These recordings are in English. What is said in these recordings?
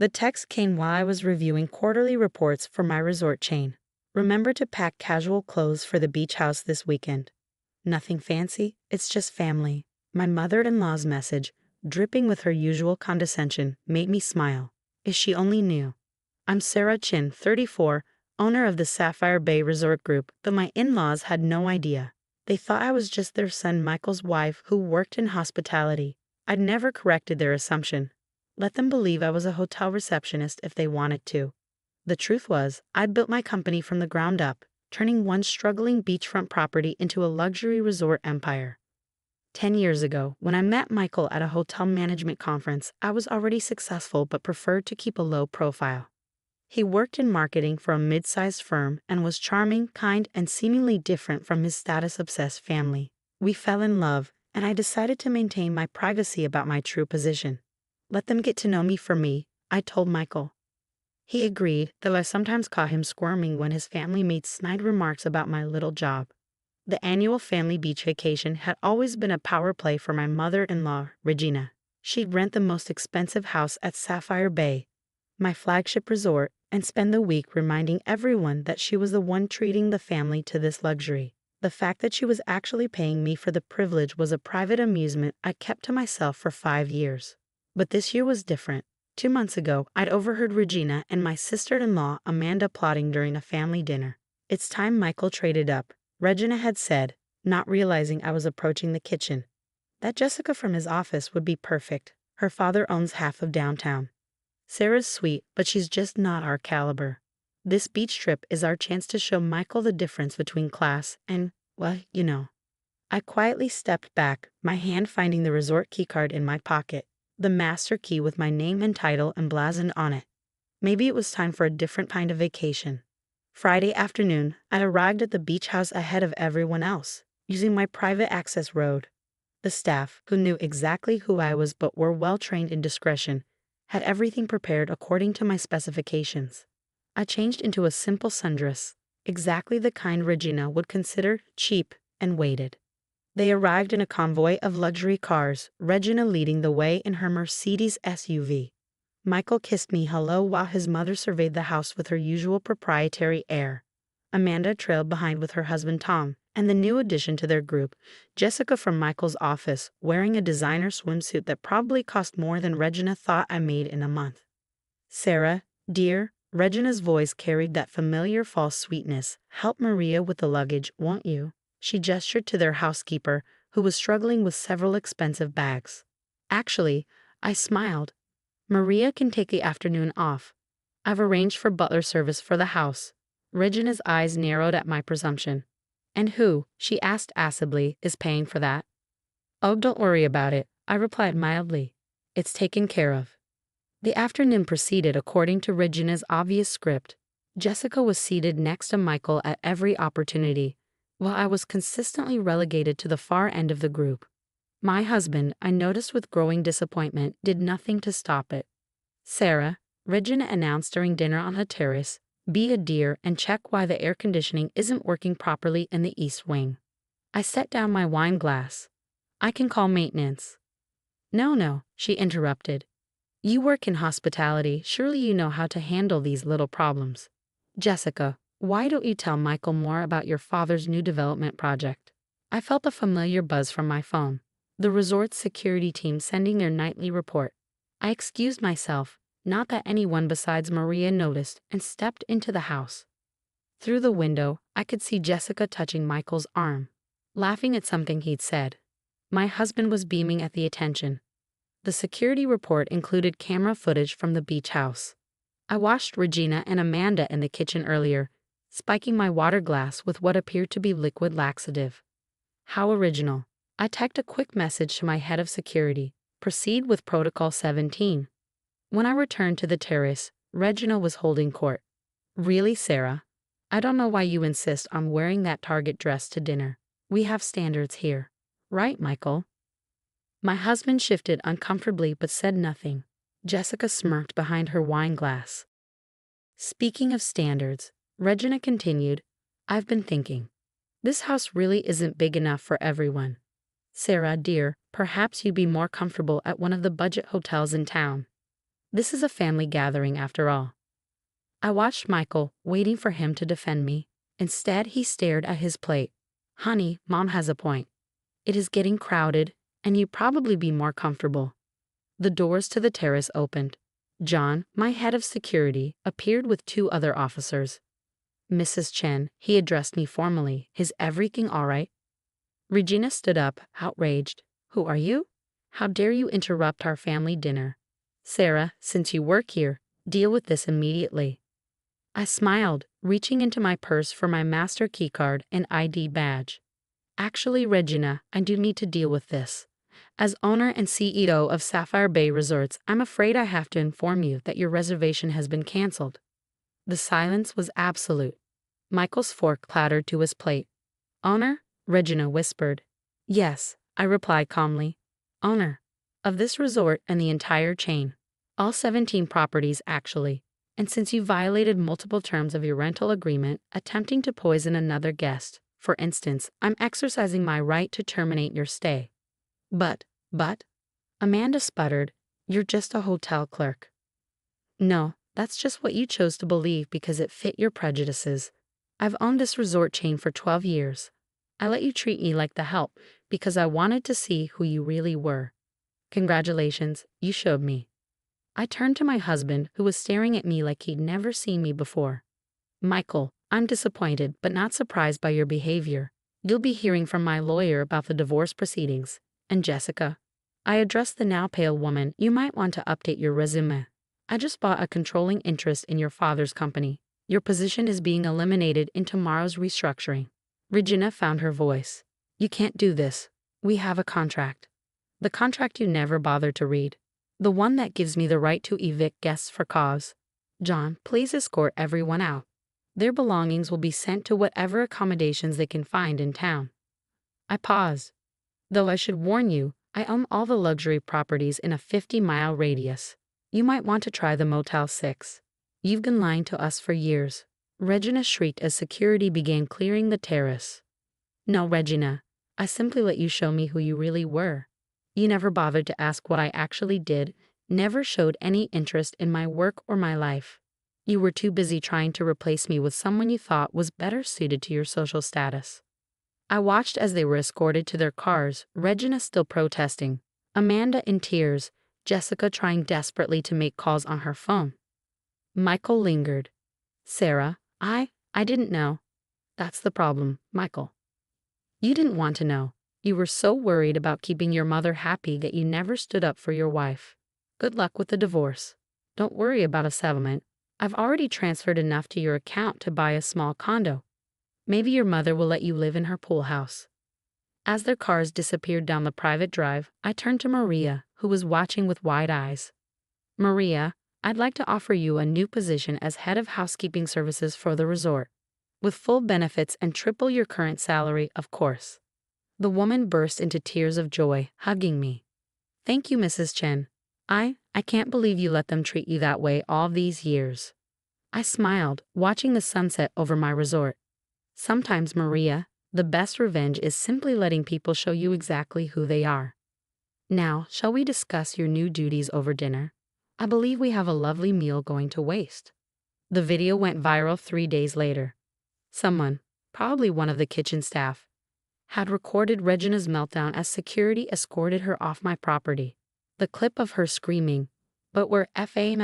The text came while I was reviewing quarterly reports for my resort chain. Remember to pack casual clothes for the beach house this weekend. Nothing fancy, it's just family. My mother-in-law's message, dripping with her usual condescension, made me smile. If she only knew. I'm Sarah Chin, 34, owner of the Sapphire Bay Resort Group, but my in-laws had no idea. They thought I was just their son Michael's wife who worked in hospitality. I'd never corrected their assumption. Let them believe I was a hotel receptionist if they wanted to. The truth was, I'd built my company from the ground up, turning one struggling beachfront property into a luxury resort empire. 10 years ago, when I met Michael at a hotel management conference, I was already successful but preferred to keep a low profile. He worked in marketing for a mid-sized firm and was charming, kind, and seemingly different from his status-obsessed family. We fell in love, and I decided to maintain my privacy about my true position. Let them get to know me for me, I told Michael. He agreed, though I sometimes caught him squirming when his family made snide remarks about my little job. The annual family beach vacation had always been a power play for my mother-in-law, Regina. She'd rent the most expensive house at Sapphire Bay, my flagship resort, and spend the week reminding everyone that she was the one treating the family to this luxury. The fact that she was actually paying me for the privilege was a private amusement I kept to myself for 5 years. But this year was different. 2 months ago, I'd overheard Regina and my sister-in-law Amanda plotting during a family dinner. It's time Michael traded up, Regina had said, not realizing I was approaching the kitchen. That Jessica from his office would be perfect. Her father owns half of downtown. Sarah's sweet, but she's just not our caliber. This beach trip is our chance to show Michael the difference between class and, well, you know. I quietly stepped back, my hand finding the resort keycard in my pocket, the master key with my name and title emblazoned on it. Maybe it was time for a different kind of vacation. Friday afternoon, I arrived at the beach house ahead of everyone else, using my private access road. The staff, who knew exactly who I was but were well trained in discretion, had everything prepared according to my specifications. I changed into a simple sundress, exactly the kind Regina would consider cheap, and waited. They arrived in a convoy of luxury cars, Regina leading the way in her Mercedes SUV. Michael kissed me hello while his mother surveyed the house with her usual proprietary air. Amanda trailed behind with her husband Tom, and the new addition to their group, Jessica from Michael's office, wearing a designer swimsuit that probably cost more than Regina thought I made in a month. Sarah, dear, Regina's voice carried that familiar false sweetness. Help Maria with the luggage, won't you? She gestured to their housekeeper, who was struggling with several expensive bags. Actually, I smiled. Maria can take the afternoon off. I've arranged for butler service for the house. Regina's eyes narrowed at my presumption. And who, she asked acidly, is paying for that? Oh, don't worry about it, I replied mildly. It's taken care of. The afternoon proceeded according to Regina's obvious script. Jessica was seated next to Michael at every opportunity, while I was consistently relegated to the far end of the group. My husband, I noticed with growing disappointment, did nothing to stop it. Sarah, Regina announced during dinner on the terrace, be a dear and check why the air conditioning isn't working properly in the east wing. I set down my wine glass. I can call maintenance. No, she interrupted. You work in hospitality, surely you know how to handle these little problems. Jessica, why don't you tell Michael more about your father's new development project? I felt a familiar buzz from my phone. The resort's security team sending their nightly report. I excused myself, not that anyone besides Maria noticed, and stepped into the house. Through the window, I could see Jessica touching Michael's arm, laughing at something he'd said. My husband was beaming at the attention. The security report included camera footage from the beach house. I watched Regina and Amanda in the kitchen earlier, spiking my water glass with what appeared to be liquid laxative. How original. I typed a quick message to my head of security. Proceed with Protocol 17. When I returned to the terrace, Regina was holding court. Really, Sarah? I don't know why you insist on wearing that Target dress to dinner. We have standards here. Right, Michael? My husband shifted uncomfortably but said nothing. Jessica smirked behind her wine glass. Speaking of standards, Regina continued, I've been thinking. This house really isn't big enough for everyone. Sarah, dear, perhaps you'd be more comfortable at one of the budget hotels in town. This is a family gathering after all. I watched Michael, waiting for him to defend me. Instead, he stared at his plate. Honey, Mom has a point. It is getting crowded, and you'd probably be more comfortable. The doors to the terrace opened. John, my head of security, appeared with two other officers. Mrs. Chen, he addressed me formally. Is everything all right? Regina stood up, outraged. Who are you? How dare you interrupt our family dinner? Sarah, since you work here, deal with this immediately. I smiled, reaching into my purse for my master keycard and ID badge. Actually, Regina, I do need to deal with this. As owner and CEO of Sapphire Bay Resorts, I'm afraid I have to inform you that your reservation has been canceled. The silence was absolute. Michael's fork clattered to his plate. Owner? Regina whispered. Yes, I replied calmly. Owner. Of this resort and the entire chain. All 17 properties, actually. And since you violated multiple terms of your rental agreement, attempting to poison another guest, for instance, I'm exercising my right to terminate your stay. But, Amanda sputtered, you're just a hotel clerk. No, that's just what you chose to believe because it fit your prejudices. I've owned this resort chain for 12 years. I let you treat me like the help because I wanted to see who you really were. Congratulations, you showed me. I turned to my husband, who was staring at me like he'd never seen me before. Michael, I'm disappointed but not surprised by your behavior. You'll be hearing from my lawyer about the divorce proceedings. And Jessica, I addressed the now pale woman, you might want to update your resume. I just bought a controlling interest in your father's company. Your position is being eliminated in tomorrow's restructuring. Regina found her voice. You can't do this. We have a contract. The contract you never bothered to read. The one that gives me the right to evict guests for cause. John, please escort everyone out. Their belongings will be sent to whatever accommodations they can find in town. I paused. Though I should warn you, I own all the luxury properties in a 50-mile radius. You might want to try the Motel 6. You've been lying to us for years. Regina shrieked as security began clearing the terrace. No, Regina. I simply let you show me who you really were. You never bothered to ask what I actually did, never showed any interest in my work or my life. You were too busy trying to replace me with someone you thought was better suited to your social status. I watched as they were escorted to their cars, Regina still protesting, Amanda in tears, Jessica trying desperately to make calls on her phone. Michael lingered. Sarah, I didn't know. That's the problem, Michael. You didn't want to know. You were so worried about keeping your mother happy that you never stood up for your wife. Good luck with the divorce. Don't worry about a settlement. I've already transferred enough to your account to buy a small condo. Maybe your mother will let you live in her pool house. As their cars disappeared down the private drive, I turned to Maria, who was watching with wide eyes. Maria, I'd like to offer you a new position as head of housekeeping services for the resort. With full benefits and triple your current salary, of course. The woman burst into tears of joy, hugging me. Thank you, Mrs. Chen. I can't believe you let them treat you that way all these years. I smiled, watching the sunset over my resort. Sometimes, Maria, the best revenge is simply letting people show you exactly who they are. Now, shall we discuss your new duties over dinner? I believe we have a lovely meal going to waste. The video went viral 3 days later. Someone, probably one of the kitchen staff, had recorded Regina's meltdown as security escorted her off my property. The clip of her screaming, "But we're FA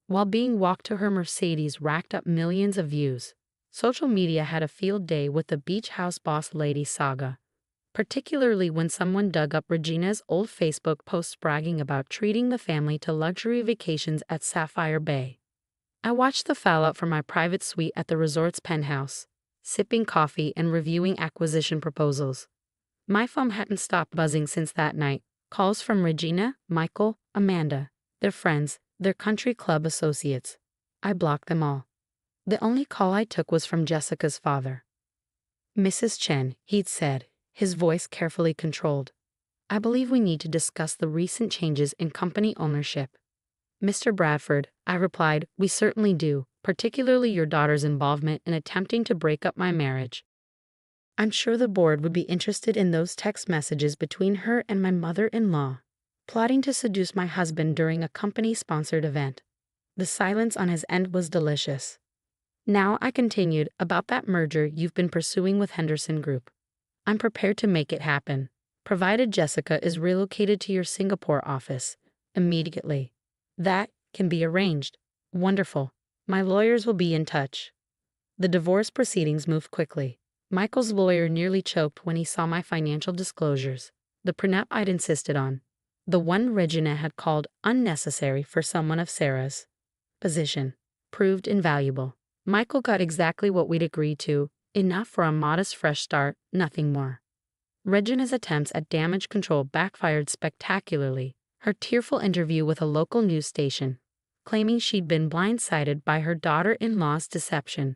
while being walked to her Mercedes racked up millions of views. Social media had a field day with the beach house boss lady saga, particularly when someone dug up Regina's old Facebook posts bragging about treating the family to luxury vacations at Sapphire Bay. I watched the fallout from my private suite at the resort's penthouse, sipping coffee and reviewing acquisition proposals. My phone hadn't stopped buzzing since that night. Calls from Regina, Michael, Amanda, their friends, their country club associates. I blocked them all. The only call I took was from Jessica's father. Mrs. Chen, he'd said, his voice carefully controlled. I believe we need to discuss the recent changes in company ownership. Mr. Bradford, I replied, we certainly do, particularly your daughter's involvement in attempting to break up my marriage. I'm sure the board would be interested in those text messages between her and my mother-in-law. plotting to seduce my husband during a company-sponsored event. The silence on his end was delicious. Now I continued, about that merger you've been pursuing with Henderson Group. I'm prepared to make it happen, provided Jessica is relocated to your Singapore office immediately. That can be arranged. Wonderful. My lawyers will be in touch. The divorce proceedings moved quickly. Michael's lawyer nearly choked when he saw my financial disclosures. The prenup I'd insisted on, the one Regina had called unnecessary for someone of Sarah's position, proved invaluable. Michael got exactly what we'd agreed to, enough for a modest fresh start, nothing more. Regina's attempts at damage control backfired spectacularly. Her tearful interview with a local news station, claiming she'd been blindsided by her daughter-in-law's deception,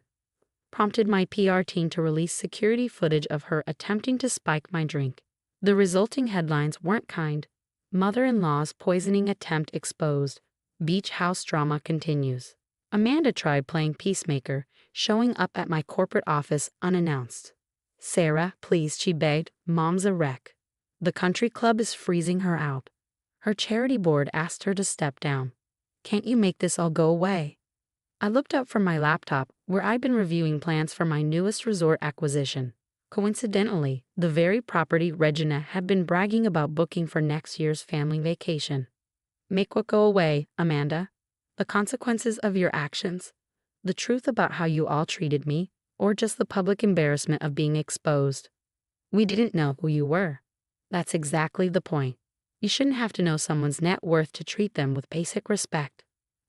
prompted my PR team to release security footage of her attempting to spike my drink. The resulting headlines weren't kind. Mother-in-law's poisoning attempt exposed. Beach house drama continues. Amanda tried playing peacemaker, showing up at my corporate office unannounced. Sarah, please, she begged, Mom's a wreck. The country club is freezing her out. Her charity board asked her to step down. Can't you make this all go away? I looked up from my laptop, where I'd been reviewing plans for my newest resort acquisition. Coincidentally, the very property Regina had been bragging about booking for next year's family vacation. Make what go away, Amanda? The consequences of your actions? The truth about how you all treated me? Or just the public embarrassment of being exposed? We didn't know who you were. That's exactly the point. You shouldn't have to know someone's net worth to treat them with basic respect.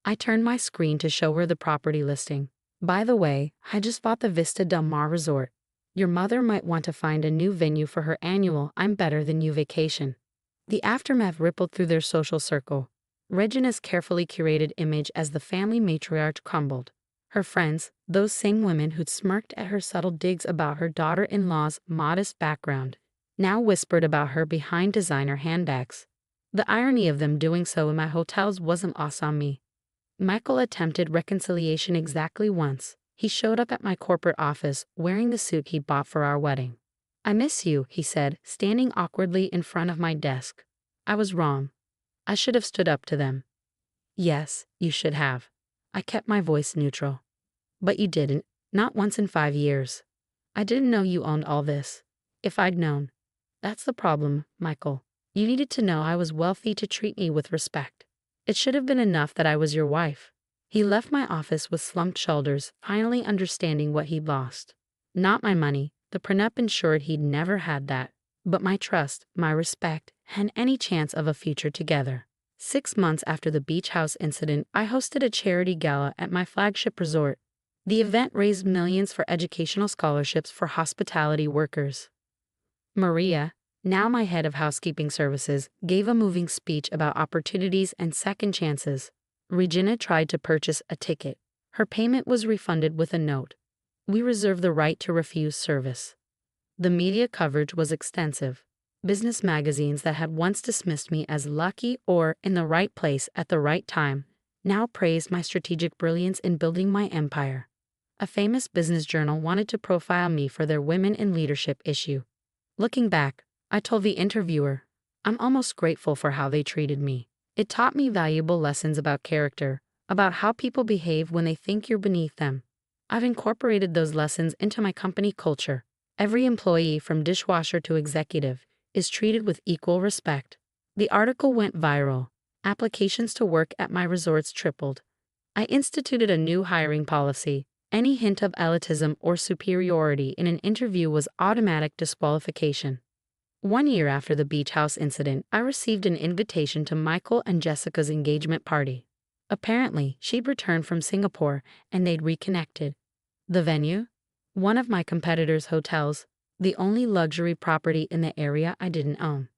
I turned my screen to show her the property listing. By the way, I just bought the Vista Del Mar Resort. Your mother might want to find a new venue for her annual I'm Better Than You vacation. The aftermath rippled through their social circle. Regina's carefully curated image as the family matriarch crumbled. Her friends, those same women who'd smirked at her subtle digs about her daughter-in-law's modest background, now whispered about her behind designer handbags. The irony of them doing so in my hotels wasn't lost on me. Michael attempted reconciliation exactly once. He showed up at my corporate office wearing the suit he'd bought for our wedding. I miss you, he said, standing awkwardly in front of my desk. I was wrong. I should have stood up to them. Yes, you should have. I kept my voice neutral. But you didn't, not once in 5 years. I didn't know you owned all this. If I'd known. That's the problem, Michael. You needed to know I was wealthy to treat me with respect. It should have been enough that I was your wife. He left my office with slumped shoulders, finally understanding what he'd lost. Not my money. The prenup ensured he'd never had that. But my trust, my respect, and any chance of a future together. 6 months after the beach house incident, I hosted a charity gala at my flagship resort. The event raised millions for educational scholarships for hospitality workers. Maria, now my head of housekeeping services, gave a moving speech about opportunities and second chances. Regina tried to purchase a ticket. Her payment was refunded with a note. We reserve the right to refuse service. The media coverage was extensive. Business magazines that had once dismissed me as lucky or in the right place at the right time now praised my strategic brilliance in building my empire. A famous business journal wanted to profile me for their Women in Leadership issue. Looking back, I told the interviewer, I'm almost grateful for how they treated me. It taught me valuable lessons about character, about how people behave when they think you're beneath them. I've incorporated those lessons into my company culture. Every employee, from dishwasher to executive, is treated with equal respect. The article went viral. Applications to work at my resorts tripled. I instituted a new hiring policy. Any hint of elitism or superiority in an interview was automatic disqualification. 1 year after the beach house incident, I received an invitation to Michael and Jessica's engagement party. Apparently, she'd returned from Singapore and they'd reconnected. The venue? One of my competitors' hotels, the only luxury property in the area I didn't own.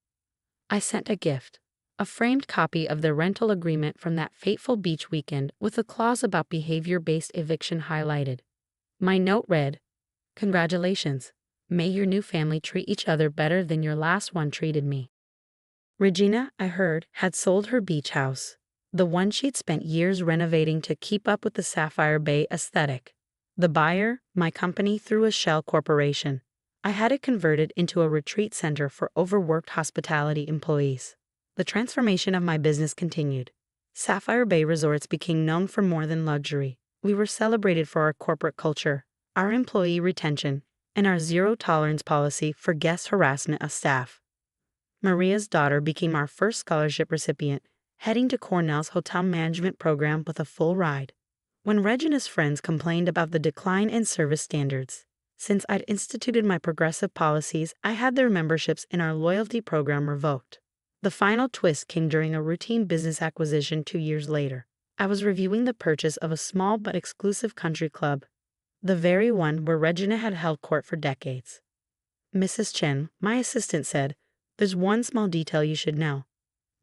I sent a gift, a framed copy of the rental agreement from that fateful beach weekend with a clause about behavior-based eviction highlighted. My note read, Congratulations. May your new family treat each other better than your last one treated me. Regina, I heard, had sold her beach house, the one she'd spent years renovating to keep up with the Sapphire Bay aesthetic. The buyer, my company, through a shell corporation. I had it converted into a retreat center for overworked hospitality employees. The transformation of my business continued. Sapphire Bay Resorts became known for more than luxury. We were celebrated for our corporate culture, our employee retention, and our zero-tolerance policy for guest harassment of staff. Maria's daughter became our first scholarship recipient, heading to Cornell's hotel management program with a full ride. When Regina's friends complained about the decline in service standards, since I'd instituted my progressive policies, I had their memberships in our loyalty program revoked. The final twist came during a routine business acquisition 2 years later. I was reviewing the purchase of a small but exclusive country club, the very one where Regina had held court for decades. Mrs. Chen, my assistant, said, "There's one small detail you should know.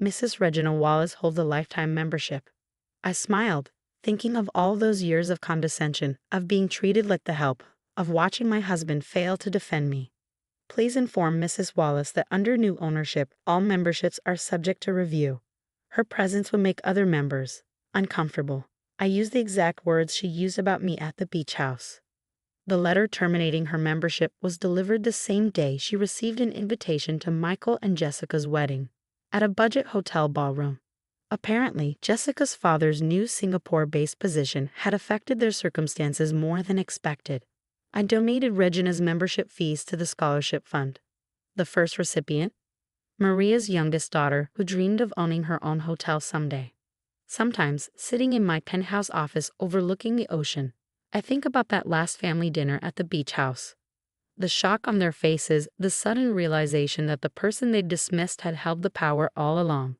Mrs. Regina Wallace holds a lifetime membership." I smiled, thinking of all those years of condescension, of being treated like the help, of watching my husband fail to defend me. "Please inform Mrs. Wallace that under new ownership, all memberships are subject to review. Her presence would make other members uncomfortable." I used the exact words she used about me at the beach house. The letter terminating her membership was delivered the same day she received an invitation to Michael and Jessica's wedding, at a budget hotel ballroom. Apparently, Jessica's father's new Singapore-based position had affected their circumstances more than expected. I donated Regina's membership fees to the scholarship fund. The first recipient? Maria's youngest daughter, who dreamed of owning her own hotel someday. Sometimes, sitting in my penthouse office overlooking the ocean, I think about that last family dinner at the beach house. The shock on their faces, the sudden realization that the person they dismissed had held the power all along.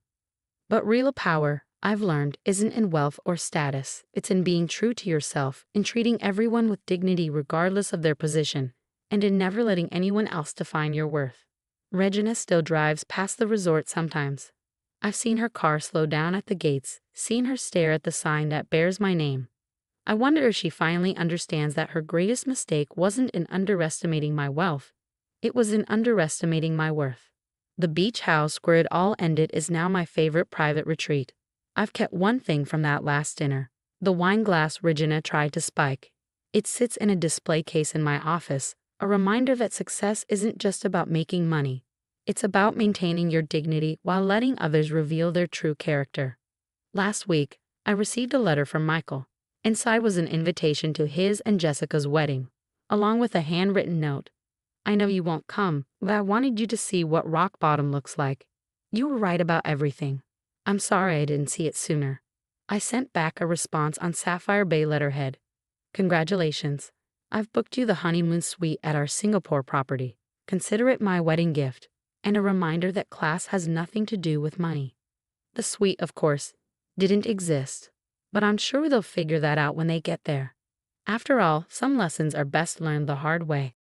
But real power, I've learned, isn't in wealth or status. It's in being true to yourself, in treating everyone with dignity regardless of their position, and in never letting anyone else define your worth. Regina still drives past the resort sometimes. I've seen her car slow down at the gates, seen her stare at the sign that bears my name. I wonder if she finally understands that her greatest mistake wasn't in underestimating my wealth. It was in underestimating my worth. The beach house where it all ended is now my favorite private retreat. I've kept one thing from that last dinner: the wine glass Regina tried to spike. It sits in a display case in my office, a reminder that success isn't just about making money. It's about maintaining your dignity while letting others reveal their true character. Last week, I received a letter from Michael. Inside was an invitation to his and Jessica's wedding, along with a handwritten note. "I know you won't come, but I wanted you to see what rock bottom looks like. You were right about everything. I'm sorry I didn't see it sooner." I sent back a response on sapphire bay letterhead. "Congratulations. I've booked you the honeymoon suite at our Singapore property. Consider it my wedding gift, and a reminder that class has nothing to do with money." The suite, of course, didn't exist, but I'm sure they'll figure that out when they get there. After all, some lessons are best learned the hard way.